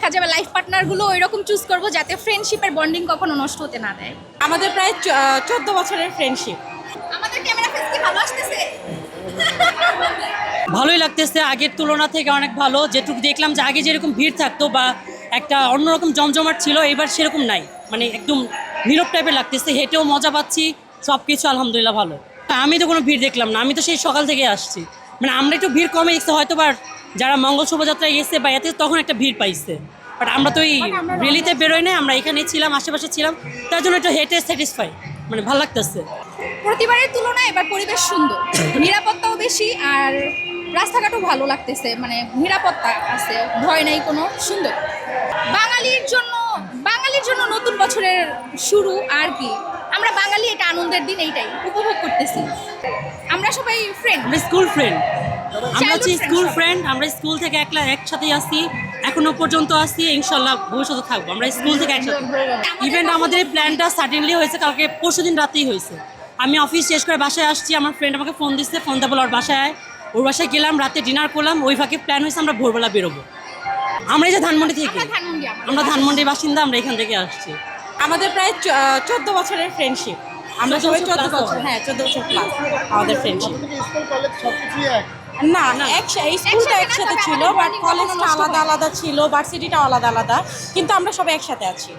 দেখা যাবে লাইফ পার্টনারগুলো ওইরকম চুজ করব যাতে ফ্রেন্ডশিপের বন্ডিং কখনো নষ্ট হতে না দেয়। আমাদের প্রায় 14 বছরের ফ্রেন্ডশিপ। আমাদের ক্যামেরা ফেস কি ভালো আসতেছে? ভালোই লাগতেছে, আগের তুলনা থেকে অনেক ভালো। যেটুকু দেখলাম যে আগে যেরকম ভিড় থাকতো বা একটা অন্যরকম জমজমাট ছিল, এবার সেরকম নাই, মানে একদম নীরব টাইপের লাগতেছে। হেঁটেও মজা পাচ্ছি, সব কিছু আলহামদুলিল্লাহ ভালো। আমি তো কোনো ভিড় দেখলাম না, আমি তো সেই সকাল থেকে আসছি। মানে আমরা একটু ভিড় কমে দেখছি হয়তো, বা যারা মঙ্গল শোভাযাত্রায় গেছে বা এতে তখন একটা ভিড় পাইছে, বাট আমরা তো এই রেলিতে বেরোই না, আমরা এখানে ছিলাম, আশেপাশে ছিলাম, তার জন্য একটু হেঁটে স্যাটিসফাই, মানে ভালো লাগতেছে। প্রতিবারের তুলনায় এবার পরিবেশ সুন্দর, নিরাপত্তাও বেশি, আর রাস্তাঘাটও ভালো লাগতেছে, মানে নিরাপত্তা আছে, ভয় নাই কোনো, সুন্দর। বাঙালির জন্য নতুন বছরের শুরু আর কি। আমরা বাঙালি, এটা আনন্দের দিন, এইটাই উপভোগ করতেছি। আমরা সবাই ফ্রেন্ড, আমরা স্কুল ফ্রেন্ড, আমরা হচ্ছে Childhood স্কুল friends ফ্রেন্ড। আমরা স্কুল থেকে একসাথেই আসি, এখনো পর্যন্ত আসি, ইনশাল্লাহ ভবিষ্যতে থাকবো। আমরা স্কুল থেকে একসাথে। ইভেন্ট আমাদের প্ল্যানটা সাডেনলি হয়েছে, কালকে পরশুদিন রাতেই হয়েছে। আমি অফিস শেষ করে বাসায় আসছি, আমার ফ্রেন্ড আমাকে ফোন দিচ্ছে, ফোন দেবো ওর বাসায় আয়। ওর বাসায় গেলাম, রাতে ডিনার করলাম, ওই ফাঁকে প্ল্যান হয়েছে আমরা ভোরবেলা বেরোবো। আমরা এই যে ধানমন্ডি থেকে, আমরা ধানমন্ডির বাসিন্দা, আমরা এখান থেকে আসছি। আমাদের প্রায় 14 বছরের ফ্রেন্ডশিপ। আমরা সবাই 14 বছর, হ্যাঁ 14 বছর প্লাস আমাদের ফ্রেন্ডশিপ। স্কুল কলেজ সবকিছুই এক। না, স্কুলটা একসাথে ছিল, বাট কলেজটা আলাদা আলাদা ছিল, ভার্সিটিটাও আলাদা আলাদা, কিন্তু আমরা সবাই একসাথে আছি,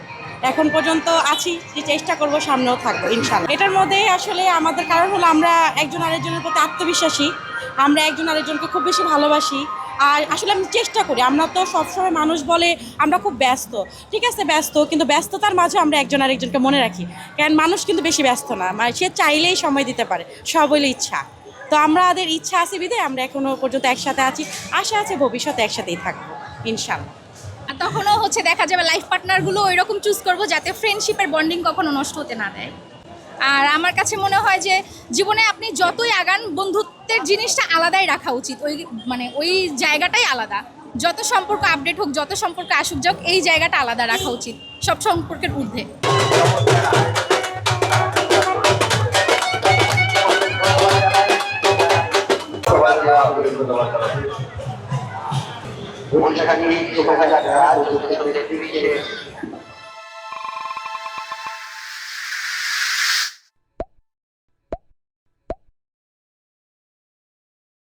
এখন পর্যন্ত আছি, যে চেষ্টা করব সামনেও থাকবো ইনশাআল্লাহ। এটার মধ্যে আসলে আমাদের কারণ হলো আমরা একজন আরেকজনের প্রতি আত্মবিশ্বাসী, আমরা একজন আরেকজনকে খুব বেশি ভালোবাসি। আর আসলে আমি চেষ্টা করি, আমরা তো সবসময় মানুষ বলে আমরা খুব ব্যস্ত, ঠিক আছে ব্যস্ত, কিন্তু ব্যস্ততার মাঝে আমরা একজন আরেকজনকে মনে রাখি, কারণ মানুষ কিন্তু বেশি ব্যস্ত না, মানে সে চাইলেই সময় দিতে পারে, সব হইলে ইচ্ছা। তো আমাদের ইচ্ছা আছে বিধায় আমরা এখনো পর্যন্ত একসাথে আছি, আশা আছে ভবিষ্যতে একসাথেই থাকবো ইনশাআল্লাহ। আর তখনও হচ্ছে দেখা যাবে লাইফ পার্টনারগুলো ওইরকম চুজ করব যাতে ফ্রেন্ডশিপের বন্ডিং কখনো নষ্ট হতে না দেয়। আর আমার কাছে মনে হয় যে জীবনে আপনি যতই আগান, বন্ধুত্বের জিনিসটা আলাদাই রাখা উচিত, ওই জায়গাটাই আলাদা। যত সম্পর্ক আপডেট হোক, যত সম্পর্ক আসুক যাক, এই জায়গাটা আলাদা রাখা উচিত সব সম্পর্কের ঊর্ধ্বে। Bukan sekali, bukan saja, untuk